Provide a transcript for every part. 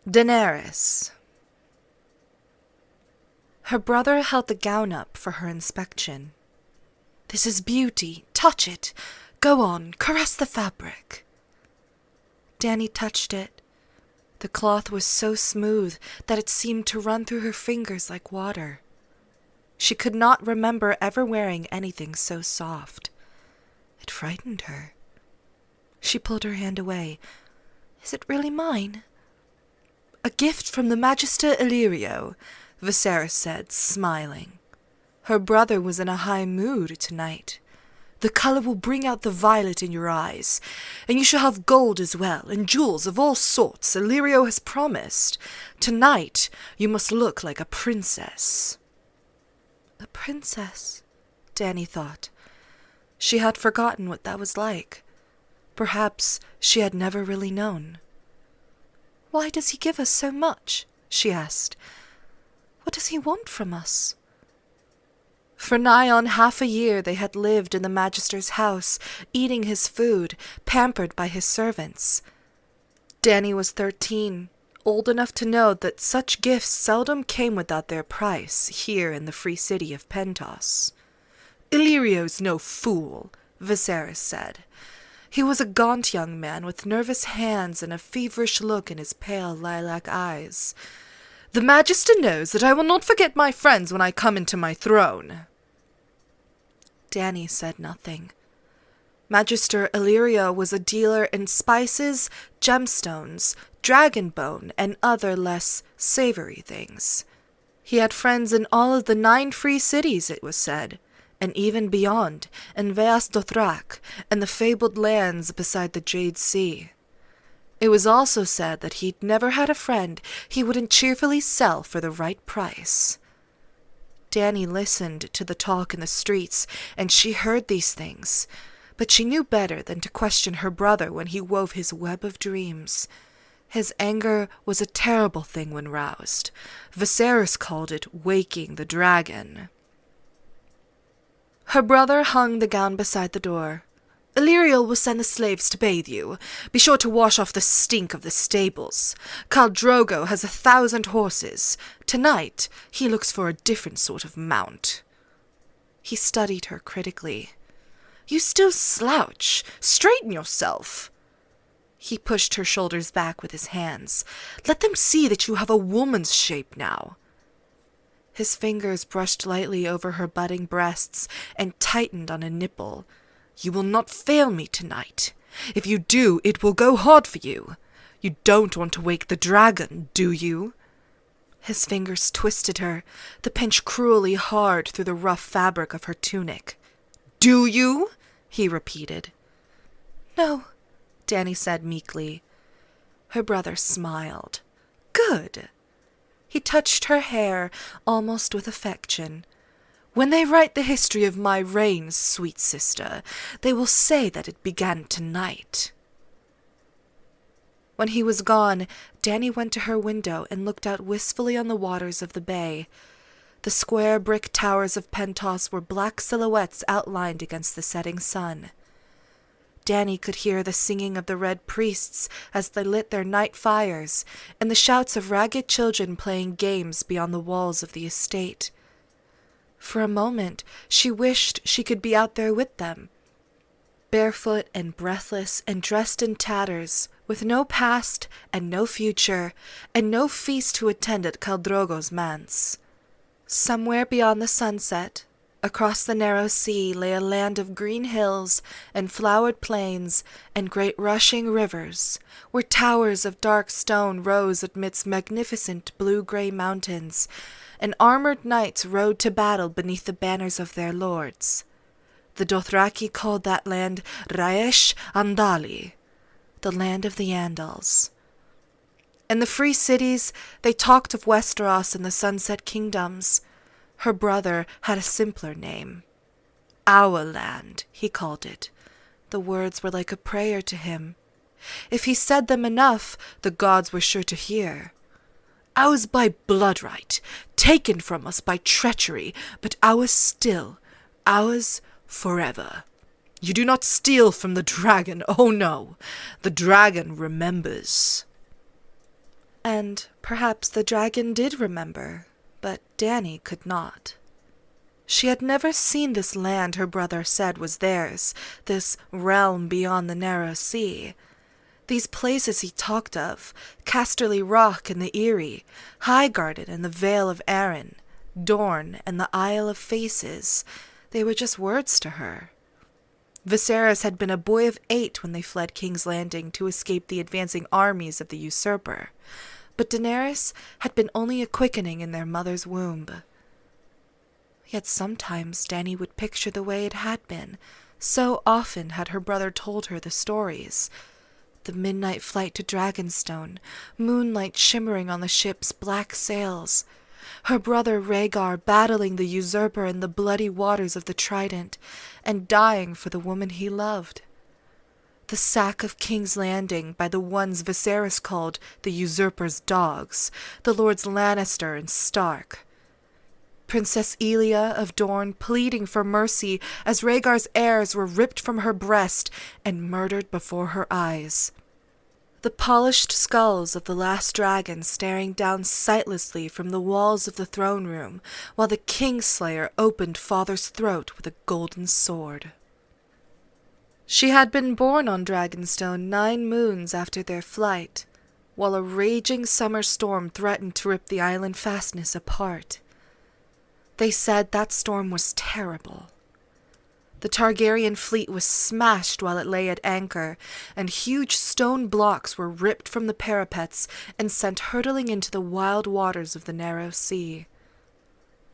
Daenerys. Her brother held the gown up for her inspection. "This is beauty. Touch it. Go on, caress the fabric." Dany touched it. The cloth was so smooth that it seemed to run through her fingers like water. She could not remember ever wearing anything so soft. It frightened her. She pulled her hand away. "Is it really mine?" "A gift from the Magister Illyrio," Viserys said, smiling. Her brother was in a high mood tonight. "The color will bring out the violet in your eyes, and you shall have gold as well, and jewels of all sorts Illyrio has promised. Tonight you must look like a princess." A princess, Dany thought. She had forgotten what that was like. Perhaps she had never really known. "Why does he give us so much?" she asked. "What does he want from us?" For nigh on half a year they had lived in the Magister's house, eating his food, pampered by his servants. Dany was 13, old enough to know that such gifts seldom came without their price here in the free city of Pentos. "Illyrio's no fool," Viserys said. He was a gaunt young man with nervous hands and a feverish look in his pale lilac eyes. "The Magister knows that I will not forget my friends when I come into my throne." Dany said nothing. Magister Illyrio was a dealer in spices, gemstones, dragonbone, and other less savory things. He had friends in all of the 9 free cities, it was said, and even beyond, in Veas Dothrak and the fabled lands beside the Jade Sea. It was also said that he'd never had a friend he wouldn't cheerfully sell for the right price. Dany listened to the talk in the streets, and she heard these things, but she knew better than to question her brother when he wove his web of dreams. His anger was a terrible thing when roused. Viserys called it waking the dragon. Her brother hung the gown beside the door. "Illyrio will send the slaves to bathe you. Be sure to wash off the stink of the stables. Khal Drogo has 1,000 horses. Tonight he looks for a different sort of mount." He studied her critically. "You still slouch. Straighten yourself." He pushed her shoulders back with his hands. "Let them see that you have a woman's shape now." His fingers brushed lightly over her budding breasts and tightened on a nipple. "You will not fail me tonight. If you do, it will go hard for you. You don't want to wake the dragon, do you?" His fingers twisted her, the pinch cruelly hard through the rough fabric of her tunic. "Do you?" he repeated. "No," Dany said meekly. Her brother smiled. "Good." He touched her hair, almost with affection. "When they write the history of my reign, sweet sister, they will say that it began tonight." When he was gone, Dany went to her window and looked out wistfully on the waters of the bay. The square brick towers of Pentos were black silhouettes outlined against the setting sun. Dany could hear the singing of the red priests as they lit their night fires, and the shouts of ragged children playing games beyond the walls of the estate. For a moment, she wished she could be out there with them, barefoot and breathless and dressed in tatters, with no past and no future, and no feast to attend at Khal Drogo's manse. Somewhere beyond the sunset, across the narrow sea, lay a land of green hills and flowered plains and great rushing rivers, where towers of dark stone rose amidst magnificent blue-gray mountains, and armored knights rode to battle beneath the banners of their lords. The Dothraki called that land Rhaesh Andali, the land of the Andals. In the free cities, they talked of Westeros and the Sunset Kingdoms. Her brother had a simpler name. Our land, he called it. The words were like a prayer to him. If he said them enough, the gods were sure to hear. Ours by blood right, taken from us by treachery, but ours still, ours forever. You do not steal from the dragon, oh no, the dragon remembers. And perhaps the dragon did remember, but Dany could not. She had never seen this land her brother said was theirs, this realm beyond the narrow sea. These places he talked of, Casterly Rock and the Eyrie, Highgarden and the Vale of Arryn, Dorne and the Isle of Faces, they were just words to her. Viserys had been a boy of 8 when they fled King's Landing to escape the advancing armies of the usurper, but Daenerys had been only a quickening in their mother's womb. Yet sometimes Dany would picture the way it had been. So often had her brother told her the stories. The midnight flight to Dragonstone, moonlight shimmering on the ship's black sails, her brother Rhaegar battling the usurper in the bloody waters of the Trident, and dying for the woman he loved. The sack of King's Landing by the ones Viserys called the usurper's dogs, the Lords Lannister and Stark. Princess Elia of Dorne pleading for mercy as Rhaegar's heirs were ripped from her breast and murdered before her eyes. The polished skulls of the last dragon staring down sightlessly from the walls of the throne room, while the Kingslayer opened father's throat with a golden sword. She had been born on Dragonstone 9 moons after their flight, while a raging summer storm threatened to rip the island fastness apart. They said that storm was terrible. The Targaryen fleet was smashed while it lay at anchor, and huge stone blocks were ripped from the parapets and sent hurtling into the wild waters of the narrow sea.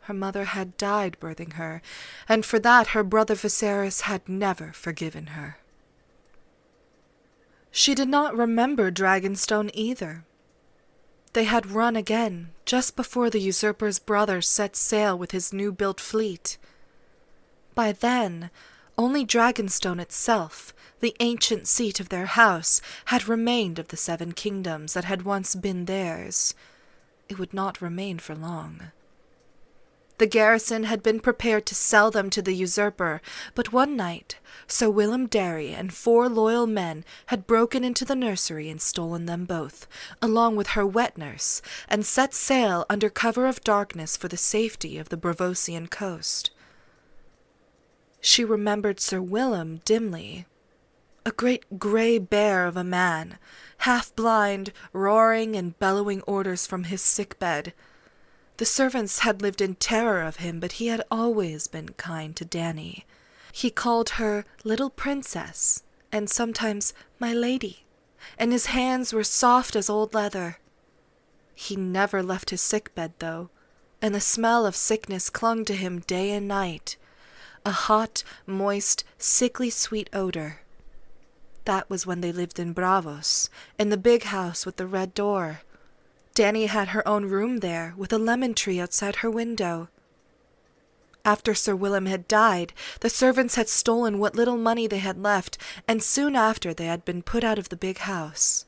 Her mother had died birthing her, and for that her brother Viserys had never forgiven her. She did not remember Dragonstone either. They had run again, just before the usurper's brother set sail with his new-built fleet. By then, only Dragonstone itself, the ancient seat of their house, had remained of the 7 kingdoms that had once been theirs. It would not remain for long. The garrison had been prepared to sell them to the usurper, but one night Sir Willem Darry and 4 loyal men had broken into the nursery and stolen them both, along with her wet nurse, and set sail under cover of darkness for the safety of the Bravosian coast. She remembered Sir Willem dimly. A great grey bear of a man, half-blind, roaring and bellowing orders from his sick-bed. The servants had lived in terror of him, but he had always been kind to Dany. He called her little princess, and sometimes my lady, and his hands were soft as old leather. He never left his sick-bed, though, and the smell of sickness clung to him day and night. A hot, moist, sickly sweet odor. That was when they lived in Braavos, in the big house with the red door. Dany had her own room there, with a lemon tree outside her window. After Sir Willem had died, the servants had stolen what little money they had left, and soon after they had been put out of the big house.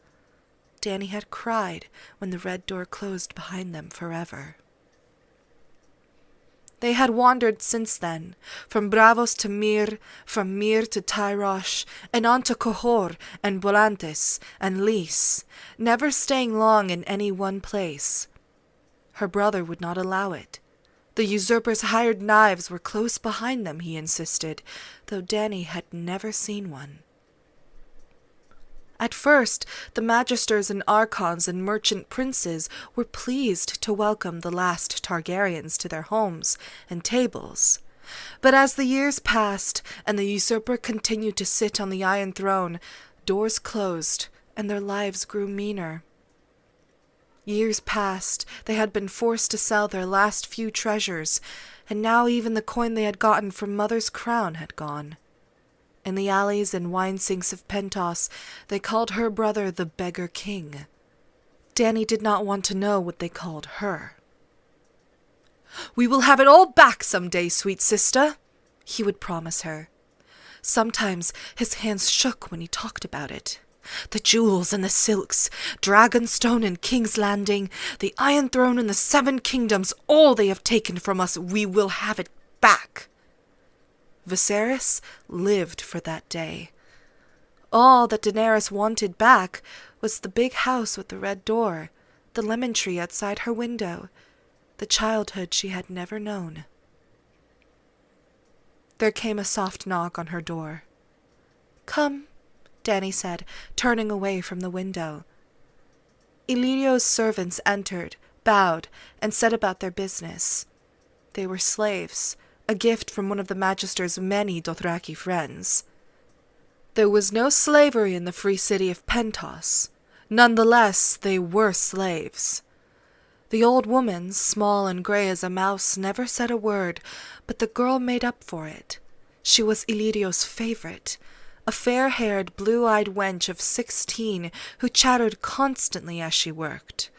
Dany had cried when the red door closed behind them forever. They had wandered since then, from Braavos to Myr, from Myr to Tyrosh, and on to Qohor and Volantis and Lys, never staying long in any one place. Her brother would not allow it. The usurper's hired knives were close behind them, he insisted, though Dany had never seen one. At first, the magisters and archons and merchant princes were pleased to welcome the last Targaryens to their homes and tables. But as the years passed, and the usurper continued to sit on the Iron Throne, doors closed, and their lives grew meaner. Years passed, they had been forced to sell their last few treasures, and now even the coin they had gotten from Mother's crown had gone. In the alleys and wine-sinks of Pentos, they called her brother the Beggar King. Dany did not want to know what they called her. "We will have it all back some day, sweet sister," he would promise her. Sometimes his hands shook when he talked about it. "The jewels and the silks, Dragonstone and King's Landing, the Iron Throne and the 7 kingdoms, all they have taken from us, we will have it back." Viserys lived for that day. All that Daenerys wanted back was the big house with the red door, the lemon tree outside her window, the childhood she had never known. There came a soft knock on her door. "Come," Dany said, turning away from the window. Illyrio's servants entered, bowed, and set about their business. They were slaves, a gift from one of the Magister's many Dothraki friends. There was no slavery in the free city of Pentos. Nonetheless, they were slaves. The old woman, small and grey as a mouse, never said a word, but the girl made up for it. She was Illyrio's favourite, a fair-haired, blue-eyed wench of 16 who chattered constantly as she worked.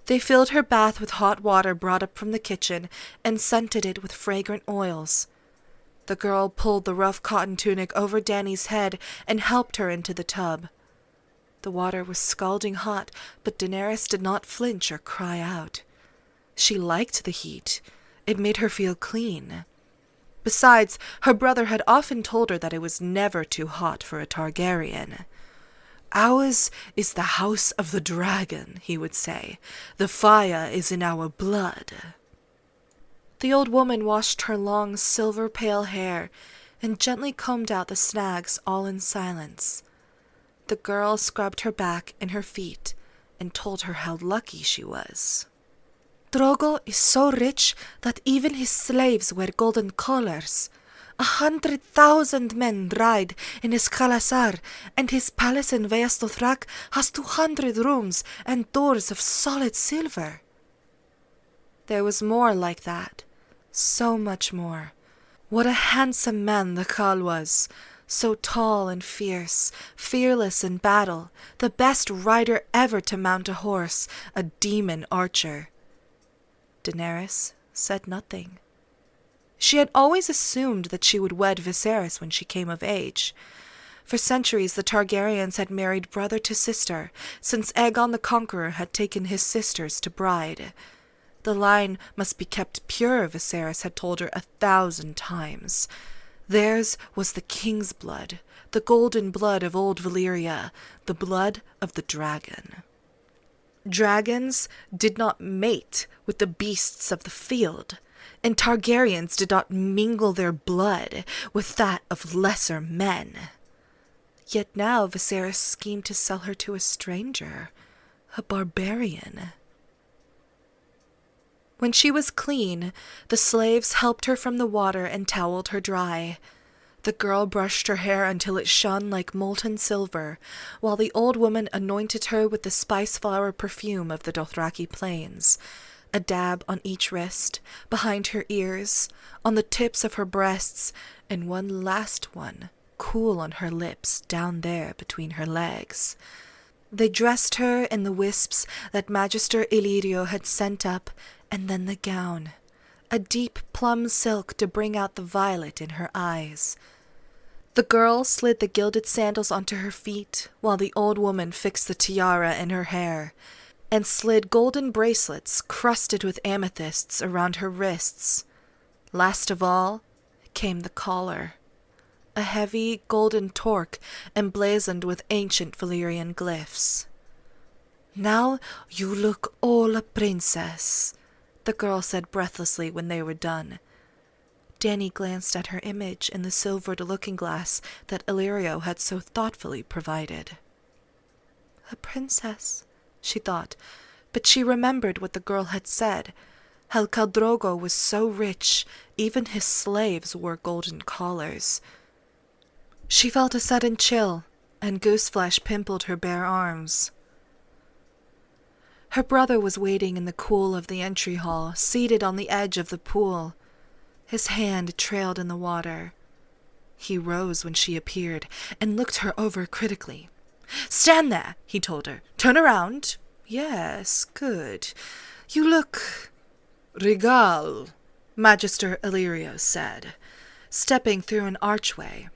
They filled her bath with hot water brought up from the kitchen and scented it with fragrant oils. The girl pulled the rough cotton tunic over Dany's head and helped her into the tub. The water was scalding hot, but Daenerys did not flinch or cry out. She liked the heat. It made her feel clean. Besides, her brother had often told her that it was never too hot for a Targaryen. "Ours is the house of the dragon," he would say. "The fire is in our blood." The old woman washed her long, silver-pale hair and gently combed out the snags, all in silence. The girl scrubbed her back and her feet and told her how lucky she was. "Drogo is so rich that even his slaves wear golden collars. 100,000 men ride in his Khalasar, and his palace in Vaes Dothrak has 200 rooms and doors of solid silver." There was more like that, so much more. What a handsome man the Khal was, so tall and fierce, fearless in battle, the best rider ever to mount a horse, a demon archer. Daenerys said nothing. She had always assumed that she would wed Viserys when she came of age. For centuries the Targaryens had married brother to sister, since Aegon the Conqueror had taken his sisters to bride. The line must be kept pure, Viserys had told her 1,000 times. Theirs was the king's blood, the golden blood of old Valyria, the blood of the dragon. Dragons did not mate with the beasts of the field, and Targaryens did not mingle their blood with that of lesser men. Yet now Viserys schemed to sell her to a stranger, a barbarian. When she was clean, the slaves helped her from the water and toweled her dry. The girl brushed her hair until it shone like molten silver, while the old woman anointed her with the spice flower perfume of the Dothraki plains, a dab on each wrist, behind her ears, on the tips of her breasts, and one last one, cool on her lips, down there between her legs. They dressed her in the wisps that Magister Illyrio had sent up, and then the gown, a deep plum silk to bring out the violet in her eyes. The girl slid the gilded sandals onto her feet, while the old woman fixed the tiara in her hair, and slid golden bracelets crusted with amethysts around her wrists. Last of all came the collar, a heavy golden torque emblazoned with ancient Valyrian glyphs. "Now you look all a princess," the girl said breathlessly when they were done. Dany glanced at her image in the silvered looking-glass that Illyrio had so thoughtfully provided. A princess, she thought, but she remembered what the girl had said, how Khal Drogo was so rich, even his slaves wore golden collars. She felt a sudden chill, and gooseflesh pimpled her bare arms. Her brother was waiting in the cool of the entry hall, seated on the edge of the pool. His hand trailed in the water. He rose when she appeared and looked her over critically. "Stand there," he told her. "Turn around. Yes, good. You look—" "Regal," Magister Illyrio said, stepping through an archway.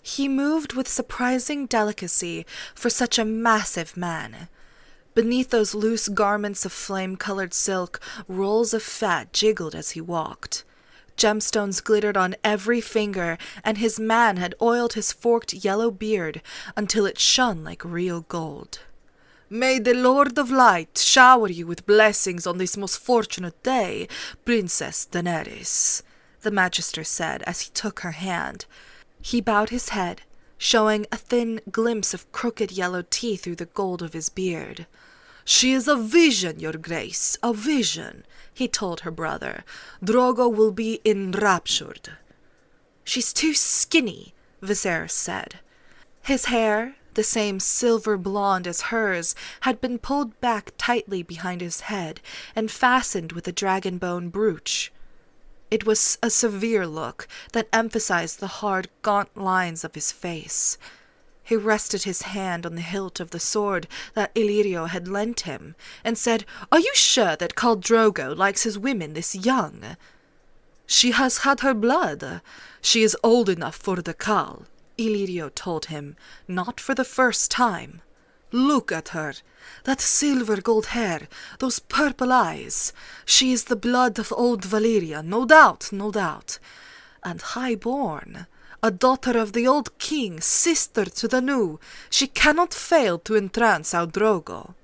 He moved with surprising delicacy for such a massive man. Beneath those loose garments of flame-colored silk, rolls of fat jiggled as he walked. Gemstones glittered on every finger, and his man had oiled his forked yellow beard until it shone like real gold. May the Lord of Light shower you with blessings on this most fortunate day, Princess Daenerys, the Magister said as he took her hand. He bowed his head, showing a thin glimpse of crooked yellow teeth through the gold of his beard. She is a vision, your grace, a vision, he told her brother. Drogo will be enraptured. She's too skinny, Viserys said. His hair, the same silver blonde as hers, had been pulled back tightly behind his head and fastened with a dragon-bone brooch. It was a severe look that emphasized the hard, gaunt lines of his face. He rested his hand on the hilt of the sword that Illyrio had lent him, and said, "Are you sure that Khal Drogo likes his women this young?" "She has had her blood. She is old enough for the Khal," Illyrio told him, "not for the first time. Look at her, that silver gold hair, those purple eyes. She is the blood of old Valyria, no doubt, no doubt. And high-born, a daughter of the old king, sister to the new. She cannot fail to entrance our Drogo."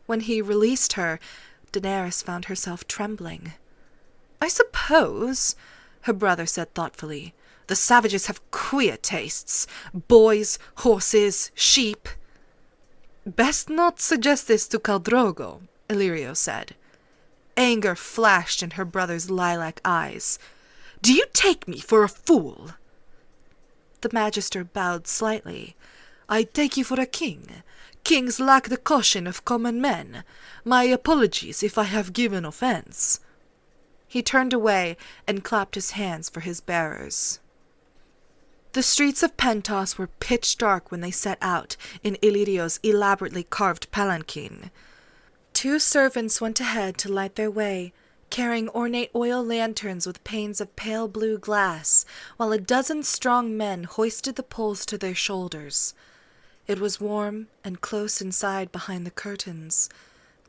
When he released her, Daenerys found herself trembling. "I suppose," her brother said thoughtfully, "the savages have queer tastes. Boys, horses, sheep." "Best not suggest this to Khal Drogo," Illyrio said. Anger flashed in her brother's lilac eyes. "Do you take me for a fool?" The Magister bowed slightly. "I take you for a king. Kings lack the caution of common men. My apologies if I have given offense." He turned away and clapped his hands for his bearers. The streets of Pentos were pitch dark when they set out in Illyrio's elaborately carved palanquin. 2 servants went ahead to light their way, carrying ornate oil lanterns with panes of pale blue glass, while a dozen strong men hoisted the poles to their shoulders. It was warm and close inside behind the curtains.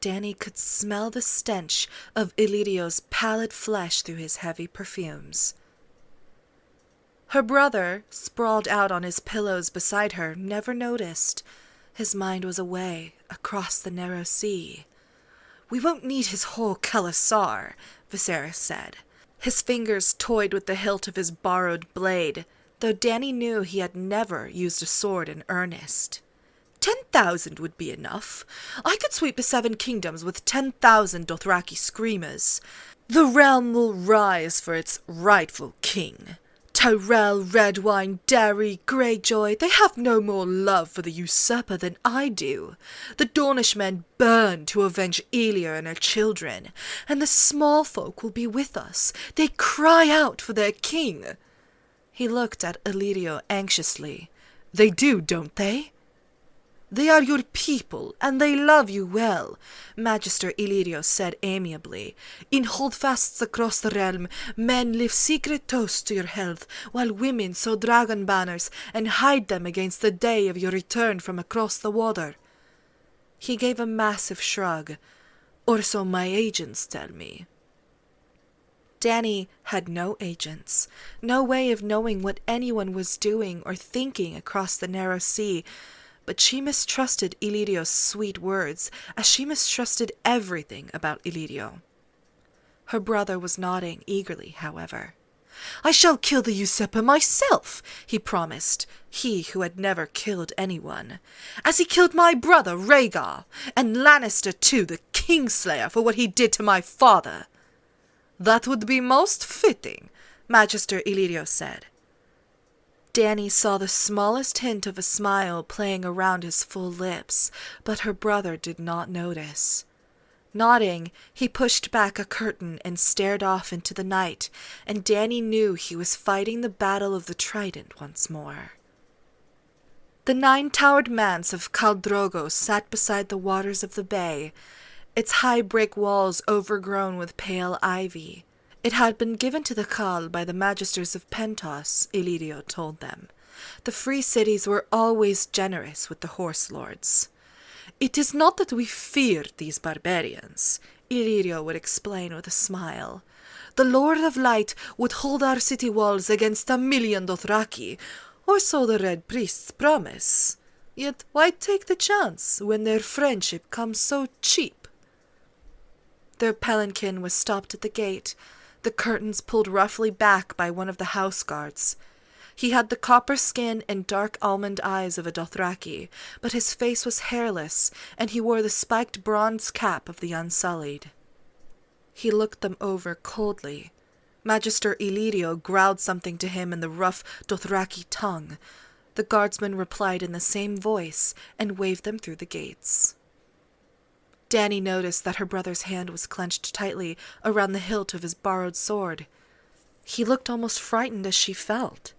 Dany could smell the stench of Illyrio's pallid flesh through his heavy perfumes. Her brother, sprawled out on his pillows beside her, never noticed. His mind was away, across the narrow sea. "We won't need his whole Khalasar," Viserys said. His fingers toyed with the hilt of his borrowed blade, though Dany knew he had never used a sword in earnest. 10,000 would be enough. I could sweep the 7 kingdoms with 10,000 Dothraki screamers. The realm will rise for its rightful king. Tyrell, Redwine, Darry, Greyjoy, they have no more love for the usurper than I do. The Dornishmen burn to avenge Elia and her children, and the small folk will be with us. They cry out for their king." He looked at Illyrio anxiously. "They do, don't they?" "They are your people, and they love you well," Magister Illyrio said amiably. "In holdfasts across the realm, men live secret toasts to your health, while women sew dragon banners and hide them against the day of your return from across the water." He gave a massive shrug. "Or so my agents tell me." Dany had no agents, no way of knowing what anyone was doing or thinking across the narrow sea, but she mistrusted Illyrio's sweet words, as she mistrusted everything about Illyrio. Her brother was nodding eagerly, however. "I shall kill the usurper myself," he promised, he who had never killed anyone, "as he killed my brother Rhaegar, and Lannister too, the Kingslayer, for what he did to my father." "That would be most fitting," Magister Illyrio said. Dany saw the smallest hint of a smile playing around his full lips, but her brother did not notice. Nodding, he pushed back a curtain and stared off into the night, and Dany knew he was fighting the Battle of the Trident once more. The 9-towered manse of Khal Drogo sat beside the waters of the bay, its high brick walls overgrown with pale ivy. It had been given to the Khal by the Magisters of Pentos, Illyrio told them. The free cities were always generous with the horse lords. "It is not that we fear these barbarians," Illyrio would explain with a smile. "The Lord of Light would hold our city walls against 1,000,000 Dothraki, or so the Red Priests promise." Yet why take the chance when their friendship comes so cheap? Their palanquin was stopped at the gate, the curtains pulled roughly back by one of the house guards. He had the copper skin and dark almond eyes of a Dothraki, but his face was hairless, and he wore the spiked bronze cap of the Unsullied. He looked them over coldly. Magister Illyrio growled something to him in the rough Dothraki tongue. The guardsman replied in the same voice and waved them through the gates. Dany noticed that her brother's hand was clenched tightly around the hilt of his borrowed sword. He looked almost frightened as she felt.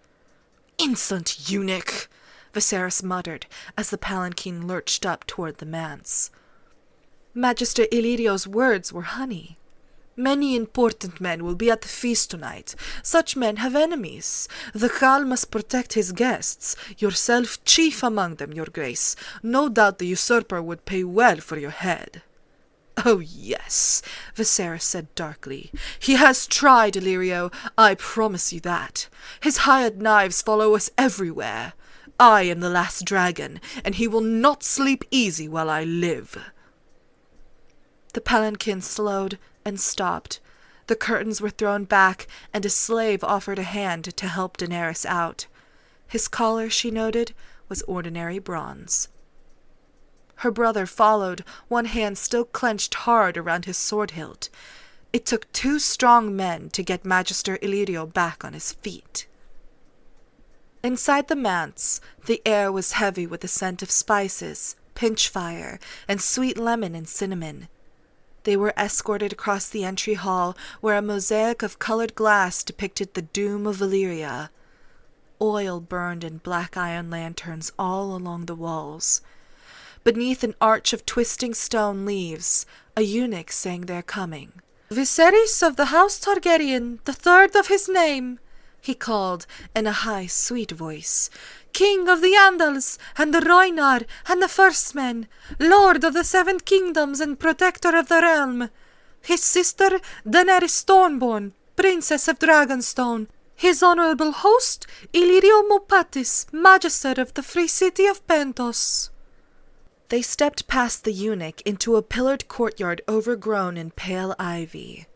"Insolent eunuch!" Viserys muttered as the palanquin lurched up toward the manse. Magister Illyrio's words were honey. "Many important men will be at the feast tonight. Such men have enemies. The Khal must protect his guests, yourself chief among them, your grace. No doubt the usurper would pay well for your head." "Oh, yes," Viserys said darkly. "He has tried, Illyrio, I promise you that. His hired knives follow us everywhere. I am the last dragon, and he will not sleep easy while I live." The palanquin slowed and stopped. The curtains were thrown back, and a slave offered a hand to help Daenerys out. His collar, she noted, was ordinary bronze. Her brother followed, one hand still clenched hard around his sword hilt. It took 2 strong men to get Magister Illyrio back on his feet. Inside the manse, the air was heavy with the scent of spices, pinchfire, and sweet lemon and cinnamon. They were escorted across the entry hall, where a mosaic of colored glass depicted the doom of Valyria. Oil burned in black iron lanterns all along the walls. Beneath an arch of twisting stone leaves, a eunuch sang their coming. "Viserys of the House Targaryen, the 3rd of his name," he called in a high, sweet voice. "King of the Andals, and the Rhoynar, and the First Men, Lord of the 7 Kingdoms, and Protector of the Realm. His sister, Daenerys Stormborn, Princess of Dragonstone. His honorable host, Illyrio Mopatis, Magister of the Free City of Pentos." They stepped past the eunuch into a pillared courtyard overgrown in pale ivy.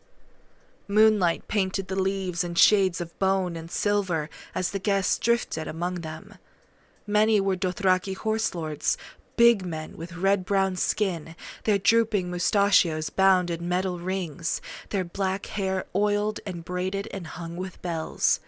Moonlight painted the leaves in shades of bone and silver as the guests drifted among them. Many were Dothraki horse lords, big men with red-brown skin, their drooping mustachios bound in metal rings, their black hair oiled and braided and hung with bells.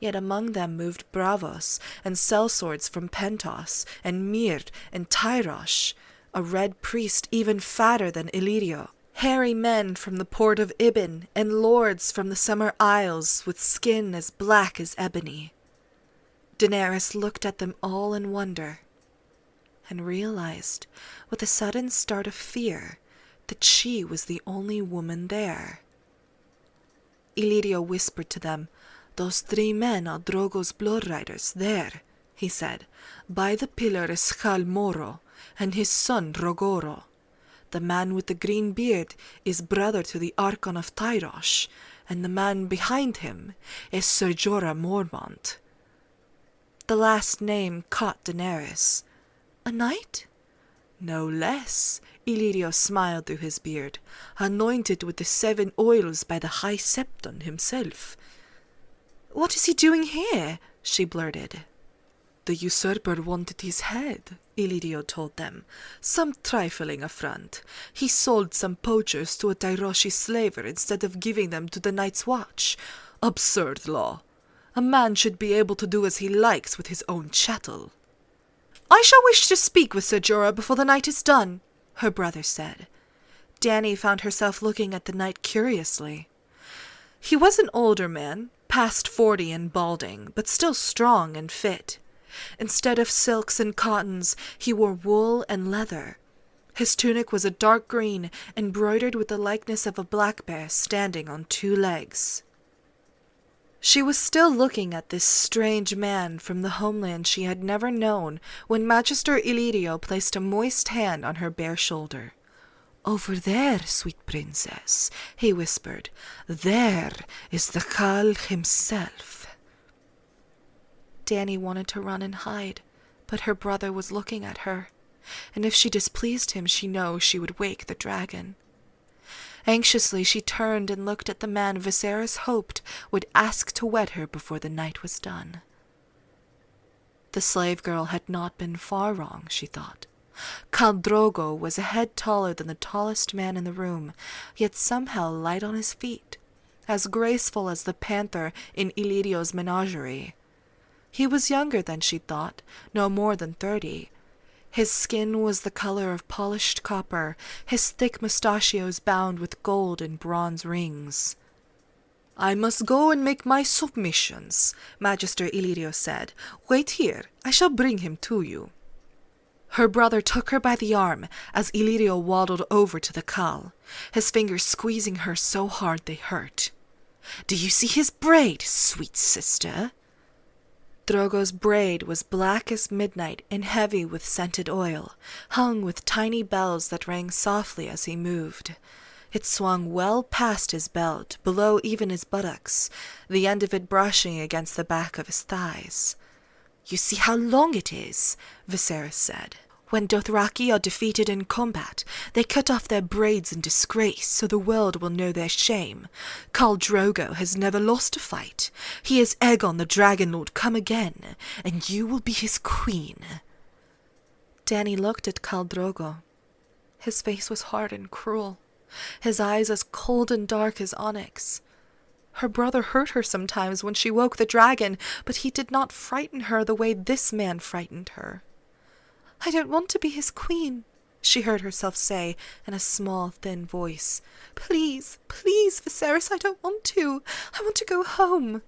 Yet among them moved bravos and sellswords from Pentos and Myr and Tyrosh, a red priest even fatter than Illyrio, hairy men from the port of Ibn, and lords from the Summer Isles with skin as black as ebony. Daenerys looked at them all in wonder, and realized, with a sudden start of fear, that she was the only woman there. Illyrio whispered to them, "Those 3 men are Drogo's blood riders, there," he said. "By the pillar is Khal Moro, and his son Rogoro. The man with the green beard is brother to the Archon of Tyrosh, and the man behind him is Ser Jorah Mormont." The last name caught Daenerys. "A knight?" "No less," Illyrio smiled through his beard, "anointed with the 7 oils by the High Septon himself." "What is he doing here?" she blurted. "The usurper wanted his head," Illyrio told them. "Some trifling affront. He sold some poachers to a Tyroshi slaver instead of giving them to the Night's Watch. Absurd law. A man should be able to do as he likes with his own chattel." "I shall wish to speak with Ser Jorah before the night is done," her brother said. Dany found herself looking at the knight curiously. He was an older man, past 40 and balding, but still strong and fit. Instead of silks and cottons, he wore wool and leather. His tunic was a dark green, embroidered with the likeness of a black bear standing on 2 legs. She was still looking at this strange man from the homeland she had never known when Magister Illyrio placed a moist hand on her bare shoulder. "Over there, sweet princess," he whispered. "There is the Khal himself." Dany wanted to run and hide, But her brother was looking at her, and if she displeased him, she knew she would wake the dragon. Anxiously she turned and looked at the man Viserys hoped would ask to wed her before the night was done. The slave girl had not been far wrong, she thought. Khal Drogo was a head taller than the tallest man in the room, yet somehow light on his feet, as graceful as the panther in Illyrio's menagerie. He was younger than she thought, no more than 30. His skin was the color of polished copper, his thick mustachios bound with gold and bronze rings. "I must go and make my submissions," Magister Illyrio said. "Wait here, I shall bring him to you." Her brother took her by the arm as Illyrio waddled over to the Khal, his fingers squeezing her so hard they hurt. "Do you see his braid, sweet sister?" Drogo's braid was black as midnight and heavy with scented oil, hung with tiny bells that rang softly as he moved. It swung well past his belt, below even his buttocks, the end of it brushing against the back of his thighs. "You see how long it is," Viserys said. "When Dothraki are defeated in combat, they cut off their braids in disgrace, so the world will know their shame. Khal Drogo has never lost a fight. He is Aegon the Dragon Lord come again, and you will be his queen." Dany looked at Khal Drogo. His face was hard and cruel, his eyes as cold and dark as onyx. Her brother hurt her sometimes when she woke the dragon, but he did not frighten her the way this man frightened her. "I don't want to be his queen," she heard herself say in a small, thin voice. "Please, please, Viserys, I don't want to. I want to go home."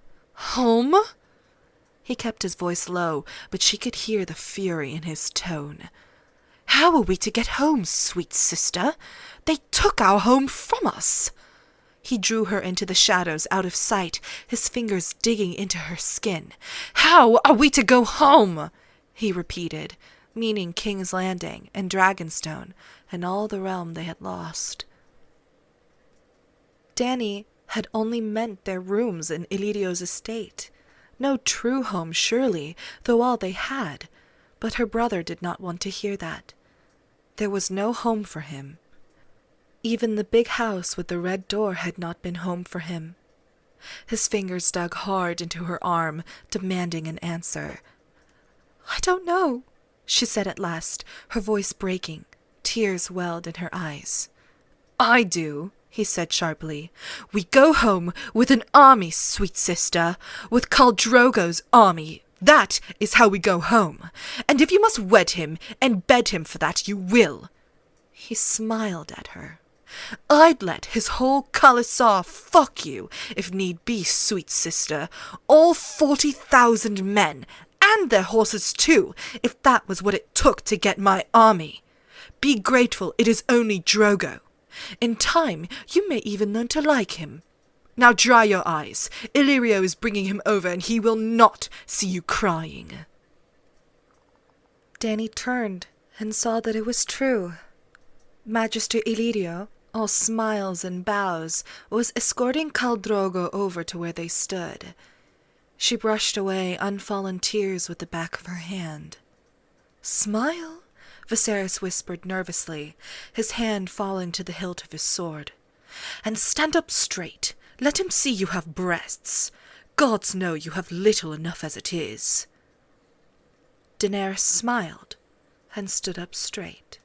"Home?" He kept his voice low, but she could hear the fury in his tone. "How are we to get home, sweet sister? They took our home from us." He drew her into the shadows, out of sight, his fingers digging into her skin. "How are we to go home?" he repeated, meaning King's Landing and Dragonstone and all the realm they had lost. Dany had only meant their rooms in Illyrio's estate. No true home, surely, though all they had. But her brother did not want to hear that. There was no home for him. Even the big house with the red door had not been home for him. His fingers dug hard into her arm, demanding an answer. "I don't know," she said at last, her voice breaking. Tears welled in her eyes. "I do," he said sharply. "We go home with an army, sweet sister, with Khal Drogo's army. That is how we go home. And if you must wed him and bed him for that, you will." He smiled at her. "I'd let his whole Khalasar fuck you, if need be, sweet sister. All 40,000 men, and their horses too, if that was what it took to get my army. Be grateful it is only Drogo. In time, you may even learn to like him. Now dry your eyes. Illyrio is bringing him over, and he will not see you crying." Dany turned and saw that it was true. Magister Illyrio, all smiles and bows, was escorting Khal Drogo over to where they stood. She brushed away unfallen tears with the back of her hand. "Smile," Viserys whispered nervously, his hand falling to the hilt of his sword. "And stand up straight. Let him see you have breasts. Gods know you have little enough as it is." Daenerys smiled and stood up straight.